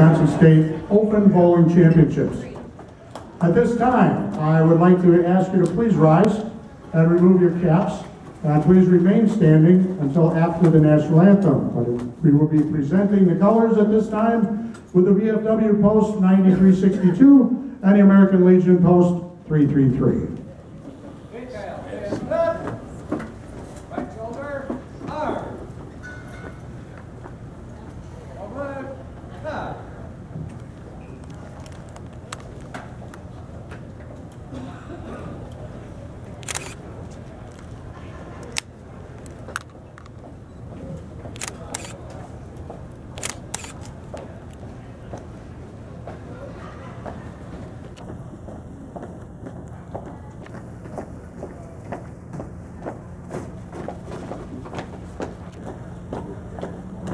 Wisconsin State Open Bowling Championships. At this time, I would like to ask you to please rise and remove your caps, and please remain standing until after the national anthem. We will be presenting the colors at this time with the VFW Post 9362 and the American Legion Post 333. Right shoulder, hard. Over, cut.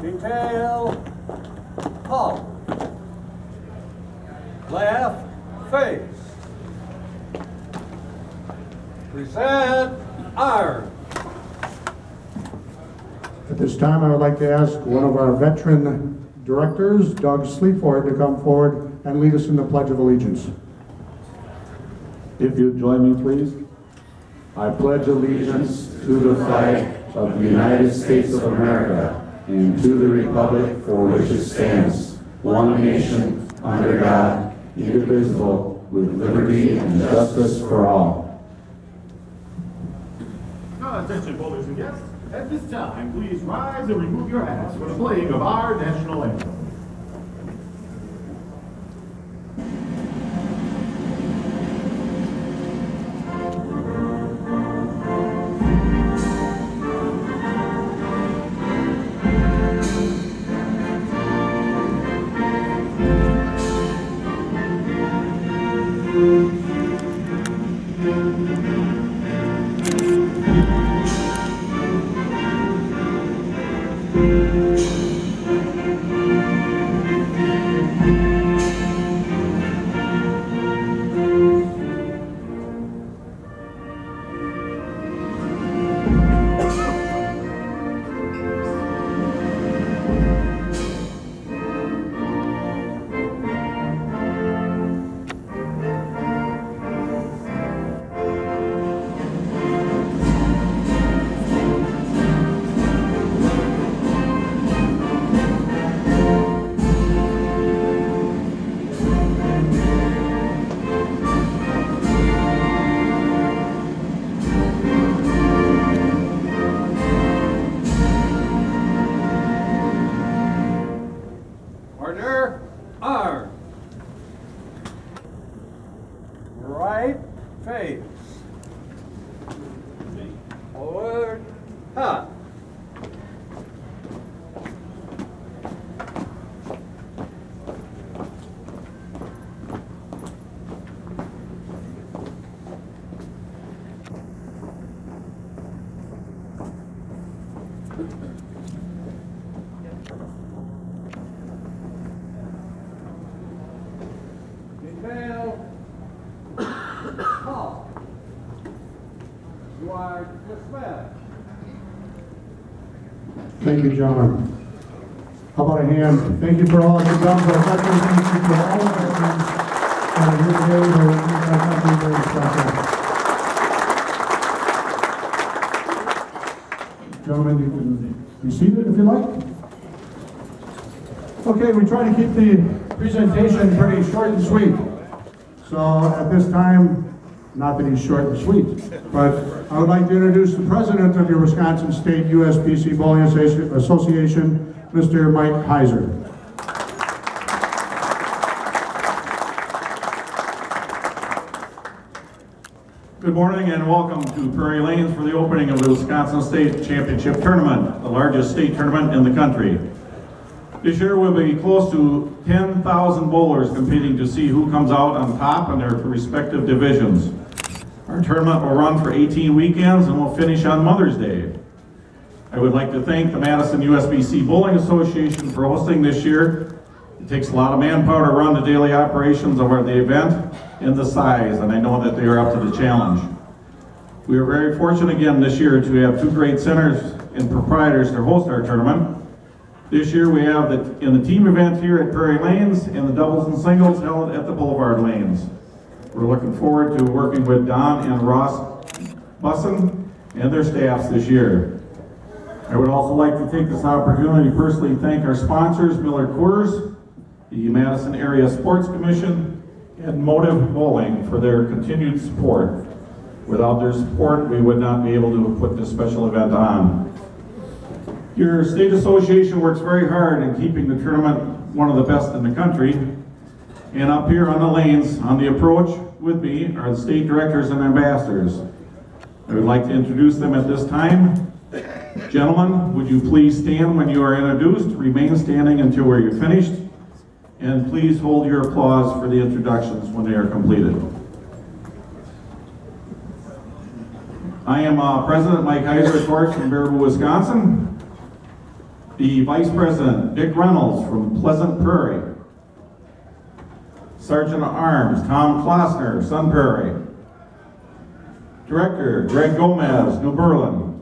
Detail, halt. Left face. Present, iron. At this time, I would like to ask one of our veteran directors, Doug Sleaford, to come forward and lead us in the Pledge of Allegiance. If you'd join me, please. I pledge allegiance to the flag of the United States of America and to the republic for which it stands, one nation, under God, indivisible, with liberty and justice for all. Attention, bowlers and guests. At this time, please rise and remove your hats for the playing of our national anthem. Order, arm. Right face. Forward, cut. Detail, halt. You are dismissed. Thank you, gentlemen. How about a hand? Thank you for all you've done for our veterans. Thank you for all of our veterans that are here today. We're making our country very special. Gentlemen, you can be seated if you like. Okay, we try to keep the presentation pretty short and sweet. So at this time, not that he's short and sweet, but I would like to introduce the president of your Wisconsin State USPC Bowling Association, Mr. Mike Heiser. Good morning and welcome to Prairie Lanes for the opening of the Wisconsin State Championship Tournament, the largest state tournament in the country. This year will be close to 10,000 bowlers competing to see who comes out on top in their respective divisions. Our tournament will run for 18 weekends and will finish on Mother's Day. I would like to thank the Madison USBC Bowling Association for hosting this year. It takes a lot of manpower to run the daily operations of the event and the size, and I know that they are up to the challenge. We are very fortunate again this year to have two great centers and proprietors to host our tournament. This year we have in the team event here at Prairie Lanes and the doubles and singles held at the Boulevard Lanes. We're looking forward to working with Don and Ross Busson and their staffs this year. I would also like to take this opportunity to personally thank our sponsors, Miller Coors, the Madison Area Sports Commission, and Motive Bowling for their continued support. Without their support, we would not be able to put this special event on. Your state association works very hard in keeping the tournament one of the best in the country. And up here on the lanes, on the approach with me, are the state directors and ambassadors. I would like to introduce them at this time. Gentlemen, would you please stand when you are introduced, remain standing until you're finished, and please hold your applause for the introductions when they are completed. I am President Mike Heiser, of course, from Baraboo, Wisconsin. The Vice President, Dick Reynolds from Pleasant Prairie. Sergeant at Arms, Tom Klossner, Sun Prairie. Director, Greg Gomez, New Berlin.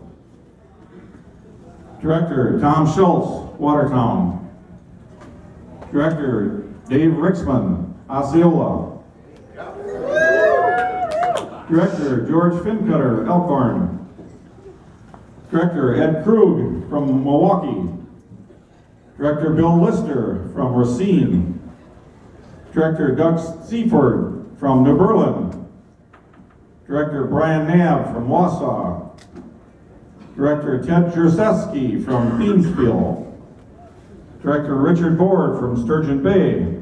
Director, Tom Schultz, Watertown. Director, Dave Rixman, Osceola. Director, George Fincutter, Elkhorn. Director, Ed Krug from Milwaukee. Director, Bill Lister from Racine. Director, Doug Seaford from New Berlin. Director, Brian Knabb from Wausau. Director, Ted Jerzeski from Beansfield. Director, Richard Board from Sturgeon Bay.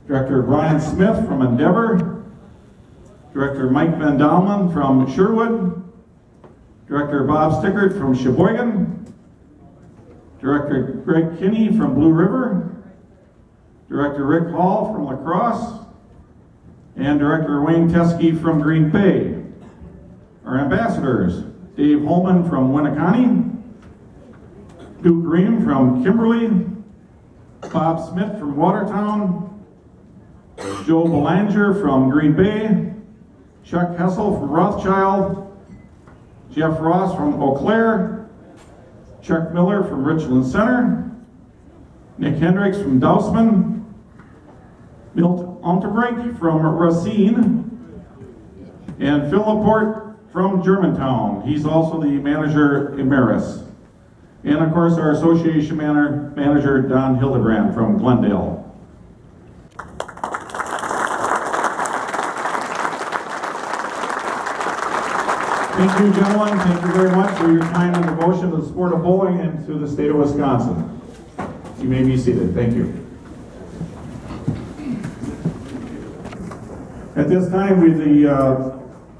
Director, Brian Smith from Endeavor. Director, Mike Van Dalman from Sherwood. Director, Bob Stickert from Sheboygan. Director, Greg Kinney from Blue River. Director, Rick Hall from La Crosse. And Director, Wayne Teskey from Green Bay. Our ambassadors, Dave Holman from Winneconne. Duke Ream from Kimberly. Bob Smith from Watertown. Joe Belanger from Green Bay. Chuck Hessel from Rothschild. Jeff Ross from Eau Claire. Chuck Miller from Richland Center. Nick Hendricks from Dousman. Milt Unterbrink from Racine. And Phil Laporte from Germantown. He's also the manager emeritus. And of course our association manager Don Hildebrand from Glendale. Thank you, gentlemen. Thank you very much for your time and devotion to the sport of bowling and to the state of Wisconsin. You may be seated. Thank you. At this time, we'd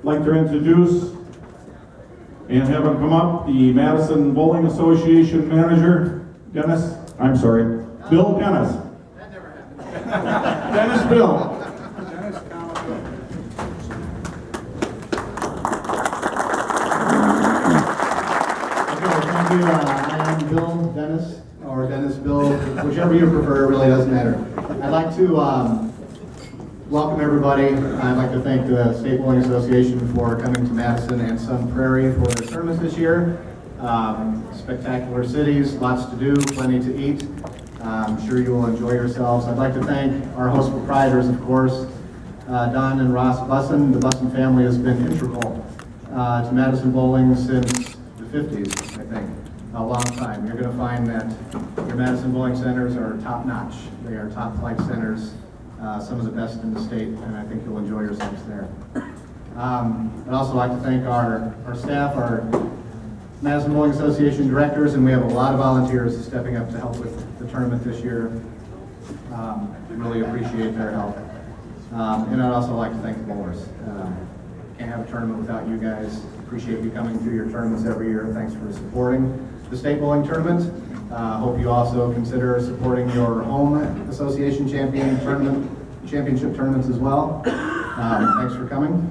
like to introduce and have him come up the Madison Bowling Association manager, Bill Dennis. That never happened. Dennis Bill. I am Bill Dennis, or Dennis Bill, whichever you prefer, it really doesn't matter. I'd like to welcome everybody. I'd like to thank the State Bowling Association for coming to Madison and Sun Prairie for their tournament this year. Spectacular cities, lots to do, plenty to eat. I'm sure you will enjoy yourselves. I'd like to thank our host proprietors, of course, Don and Ross Busson. The Busson family has been integral to Madison bowling since the 50s, I think. A long time. You're going to find that your Madison bowling centers are top-notch. They are top-flight centers, some of the best in the state, and I think you'll enjoy yourselves there. I'd also like to thank our staff, our Madison Bowling Association directors, and we have a lot of volunteers stepping up to help with the tournament this year. We really appreciate their help. And I'd also like to thank the bowlers. Can't have a tournament without you guys. Appreciate you coming through your tournaments every year. Thanks for supporting the state bowling tournament. Hope you also consider supporting your home association championship tournaments as well. Thanks for coming.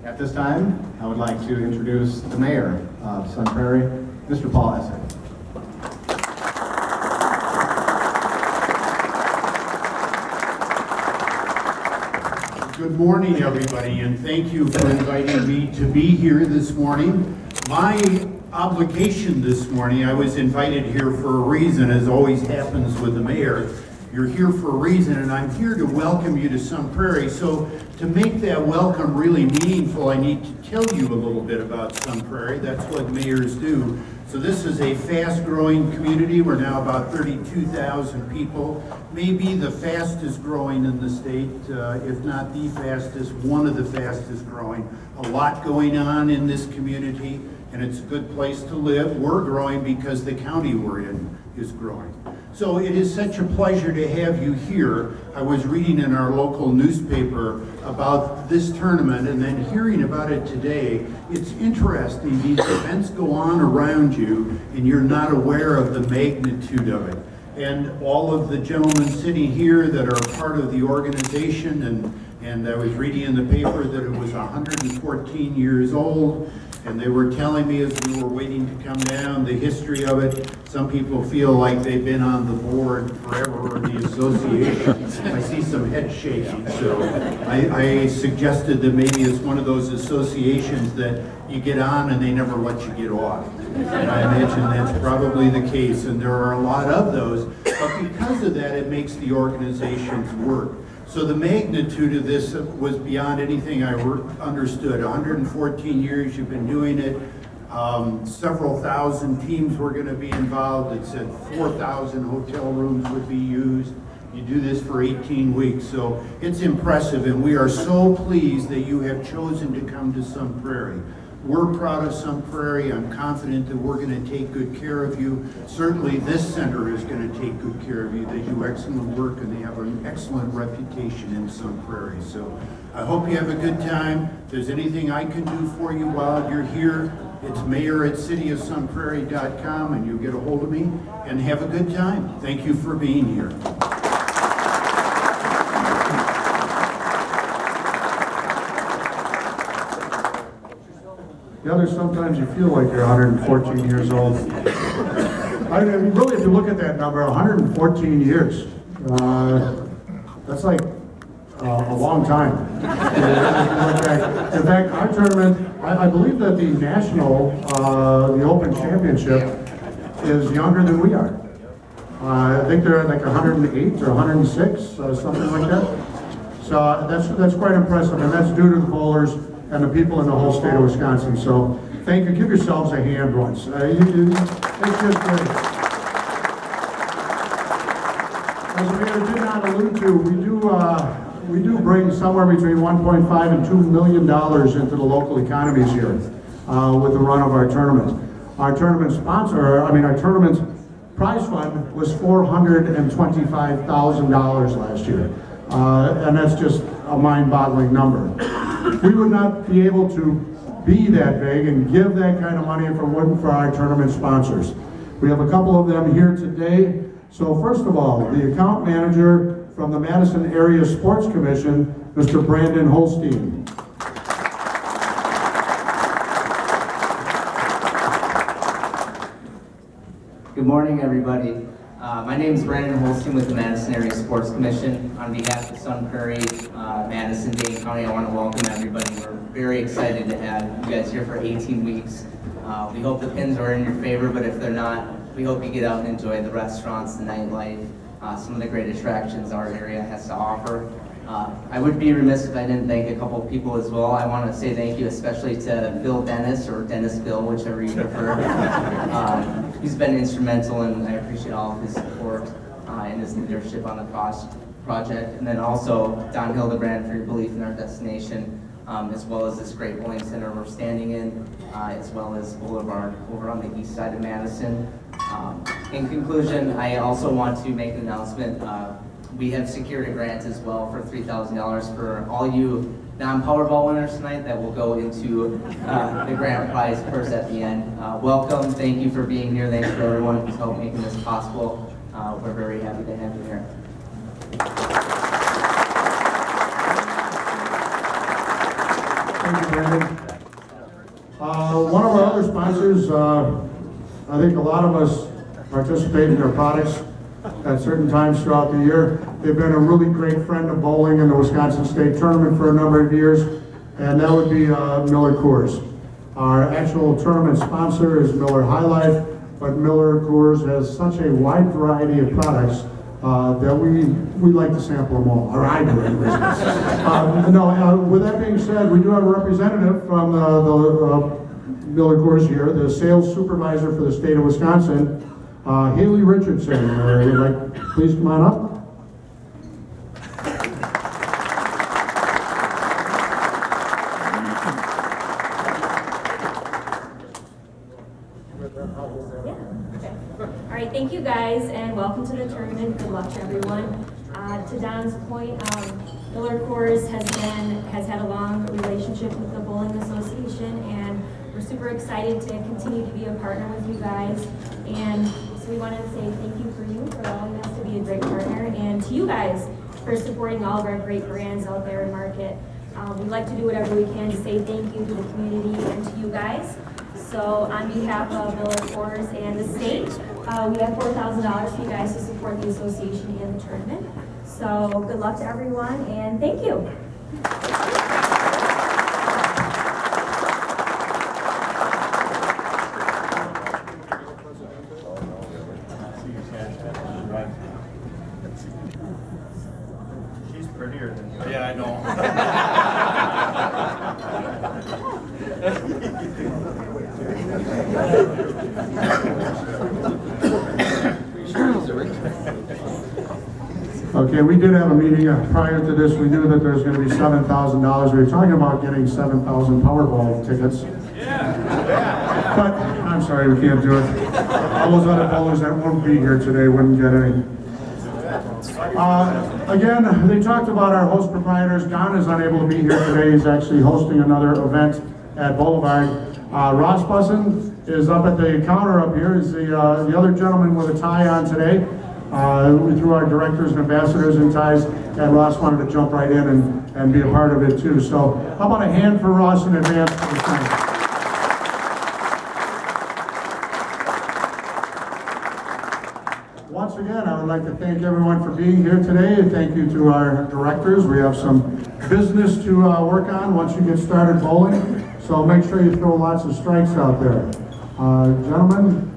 At this time, I would like to introduce the mayor of Sun Prairie, Mr. Paul Esser. Good morning, everybody, and thank you for inviting me to be here this morning. My obligation this morning. I was invited here for a reason, as always happens with the mayor. You're here for a reason, and I'm here to welcome you to Sun Prairie. So to make that welcome really meaningful, I need to tell you a little bit about Sun Prairie. That's what mayors do. So this is a fast-growing community. We're now about 32,000 people, maybe the fastest growing in the state, if not the fastest, one of the fastest growing. A lot going on in this community, and it's a good place to live. We're growing because the county we're in is growing. So it is such a pleasure to have you here. I was reading in our local newspaper about this tournament and then hearing about it today. It's interesting, these events go on around you and you're not aware of the magnitude of it. And all of the gentlemen sitting here that are part of the organization, and I was reading in the paper that it was 114 years old, and they were telling me as we were waiting to come down the history of it. Some people feel like they've been on the board forever, or the association. I see some head shaking, so I suggested that maybe it's one of those associations that you get on and they never let you get off. And I imagine that's probably the case, and there are a lot of those, but because of that, it makes the organizations work. So the magnitude of this was beyond anything I understood. 114 years you've been doing it. Several thousand teams were going to be involved. It said 4,000 hotel rooms would be used. You do this for 18 weeks, so it's impressive, and we are so pleased that you have chosen to come to Sun Prairie. We're proud of Sun Prairie. I'm confident that we're going to take good care of you. Certainly this center is going to take good care of you. They do excellent work and they have an excellent reputation in Sun Prairie. So I hope you have a good time. If there's anything I can do for you while you're here, it's mayor@cityofsunprairie.com and you'll get a hold of me, and have a good time. Thank you for being here. The other, sometimes you feel like you're 114 years old. I mean, really, if you look at that number, 114 years, that's like a long time. In fact, our tournament, I believe that the national, the Open Championship is younger than we are. I think they're like 108 or 106, something like that. So that's quite impressive, and that's due to the bowlers and the people in the whole state of Wisconsin. So thank you. Give yourselves a hand once. It's just great. As the mayor did not allude to, we do bring somewhere between $1.5 and $2 million into the local economies here with the run of our tournament. Our tournament our tournament prize fund was $425,000 last year. And that's just a mind-boggling number. We would not be able to be that big and give that kind of money if it wasn't for our tournament sponsors. We have a couple of them here today. So first of all, the account manager from the Madison Area Sports Commission, Mr. Brandon Holstein. Good morning, everybody. My name is Brandon Holstein with the Madison Area Sports Commission. On behalf of Sun Prairie, Madison, Dane County, I want to welcome everybody. We're very excited to have you guys here for 18 weeks. We hope the pins are in your favor, but if they're not, we hope you get out and enjoy the restaurants, the nightlife, some of the great attractions our area has to offer. I would be remiss if I didn't thank a couple of people as well. I want to say thank you especially to Bill Dennis, or Dennis Bill, whichever you prefer. He's been instrumental, and I appreciate all of his support and his leadership on the project. And then also Don Hildebrand for your belief in our destination, as well as this great bowling center we're standing in, as well as Boulevard over on the east side of Madison. In conclusion, I also want to make an announcement. We have secured a grant as well for $3,000 for all you non-Powerball winners tonight that will go into the grand prize purse at the end. Welcome, thank you for being here. Thanks for everyone who's helped making this possible. We're very happy to have you here. Thank you, Brandon. One of our other sponsors, I think a lot of us participate in their products at certain times throughout the year. They've been a really great friend of bowling in the Wisconsin State Tournament for a number of years, and that would be Miller Coors. Our actual tournament sponsor is Miller High Life, but Miller Coors has such a wide variety of products that we like to sample them all, or I do anyways. With that being said, we do have a representative from the Miller Coors here, the sales supervisor for the state of Wisconsin, Haley Richardson. Please come on up. All right, thank you guys, and welcome to the tournament. Good luck to everyone. To Don's point, Miller Coors has had a long relationship with the Bowling Association, and we're super excited to continue to be a partner with you guys. And so we want to say thank you for allowing us to be a great partner, and to you guys for supporting all of our great brands out there in market. We'd like to do whatever we can to say thank you to the community and to you guys. So on behalf of Miller Coors and the state, we have $4,000 for you guys to support the association and the tournament. So good luck to everyone, and thank you. She's prettier than you. Yeah, I know. Okay, we did have a meeting prior to this. We knew that there's going to be $7,000. We were talking about getting 7,000 Powerball tickets. Yeah. But I'm sorry, we can't do it. All those other bowlers that won't be here today wouldn't get any. Again, they talked about our host proprietors. Don is unable to be here today. He's actually hosting another event at Boulevard. Ross Bussin is up at the counter up here. He's the other gentleman with a tie on today. We threw our directors and ambassadors in ties, and Ross wanted to jump right in and be a part of it too. So how about a hand for Ross in advance for the time? Once again, I would like to thank everyone for being here today, and thank you to our directors. We have some business to work on once you get started bowling, so make sure you throw lots of strikes out there. Gentlemen,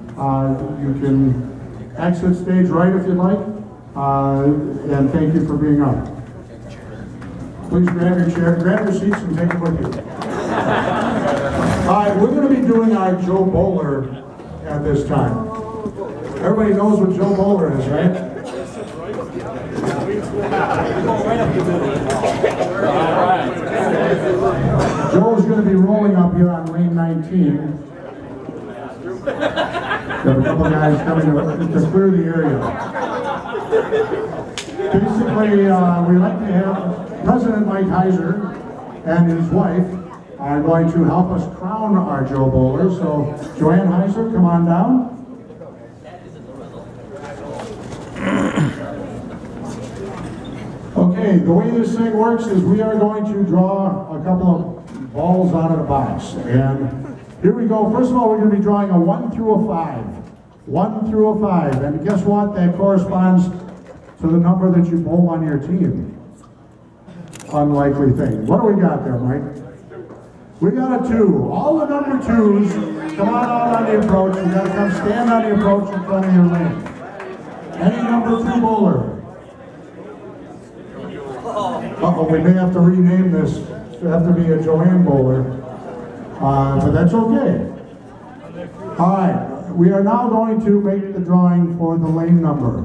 you can exit stage right if you'd like, and thank you for being up. Please grab your seats and take them with you. All right, we're going to be doing our Joe Bowler at this time. Everybody knows what Joe Bowler is, right? Joe's going to be rolling up here on lane 19. We have a couple guys coming to clear the area. Basically, we like to have President Mike Heiser and his wife are going to help us crown our Joe Bowler. So, Joanne Heiser, come on down. Okay, the way this thing works is we are going to draw a couple of balls out of the box. And here we go. First of all, we're going to be drawing a 1 through a 5. 1 through a 5. And guess what? That corresponds to the number that you bowl on your team. Unlikely thing. What do we got there, Mike? We got a 2. All the number 2s, come on out on the approach. You got to come stand on the approach in front of your lane. Any number 2 bowler. Uh-oh, we may have to rename this. It'll have to be a Joanne Bowler. But that's okay. All right, we are now going to make the drawing for the lane number.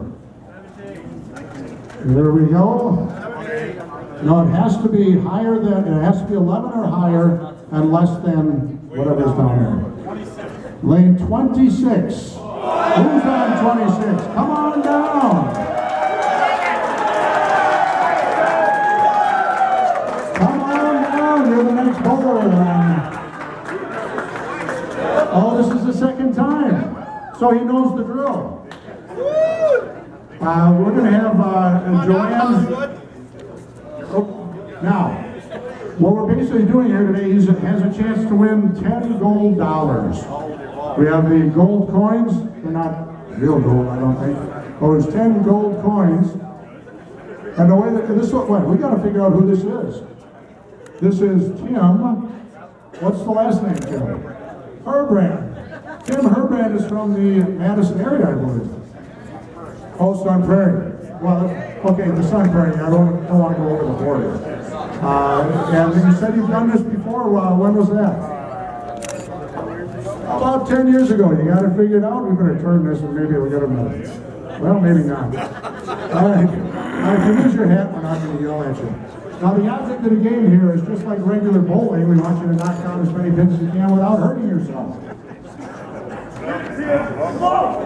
There we go. No, it has to be higher than, it has to be 11 or higher and less than whatever's down there. Lane 26. Who's on 26? Come on down. You're the next bowler. Oh, this is the second time. So he knows the drill. We're going to have Joanne. Oh, now, what we're basically doing here today is it has a chance to win $10 gold. We have the gold coins. They're not real gold, I don't think. Oh, there's 10 gold coins. And the way that this one, we got to figure out who this is. This is Tim What's the last name, Tim? Herbrand. Tim Herbrand is from the Madison area, I believe. Oh, Sun Prairie. Well, okay, the Sun Prairie. I don't want to go over the border. And you said you've done this before. When was that? About 10 years ago. You got it figured out? We better turn this and maybe we'll get a minute. Well, maybe not. All right. If you lose your hat, we're not going to yell at you. Now, the object of the game here is just like regular bowling. We want you to knock down as many pins as you can without hurting yourself.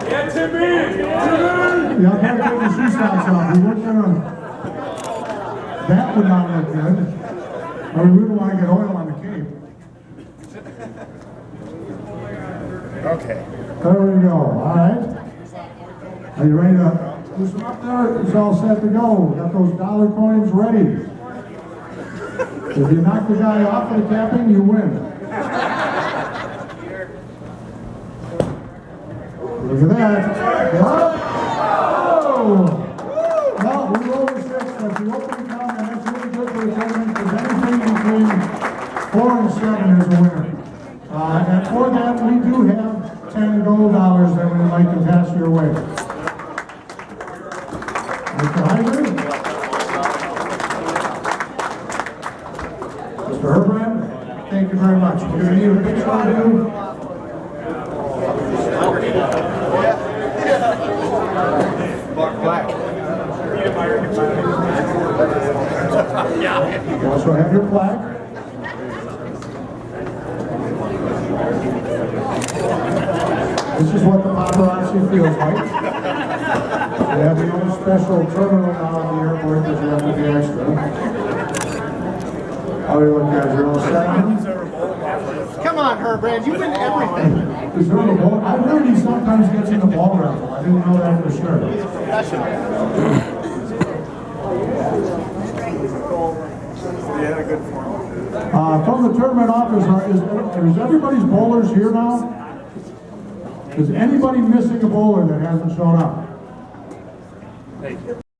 Get to me! Yeah, I'm going to take the shoe socks off. We weren't going to... That would not look good. I mean, we don't want to get oil on the cape. Okay. There we go. All right. Are you ready to loosen up there? It's all set to go. Got those dollar coins ready. If you knock the guy off of the tapping, you win. Look at that. Oh! Well, we rolled a 6. That's the opening count, and that's really good for the tournament, because anything between 4 and 7 is a winner. And for that, we do have 10 gold dollars that we'd like to pass your way. Mr. Heiser? Mr. Herbrand? Thank you very much. We're going to need a picture of you. You also have your plaque. This is what the paparazzi feels like. We have your own special terminal now at the airport because you have to be extra. How do you look, guys? You're all set on? Come on, Herbrand, you win everything. Is there a ball? I heard he sometimes gets in the ball raffle. I didn't know that for sure. From the tournament office, is everybody's bowlers here now? Is anybody missing a bowler that hasn't shown up?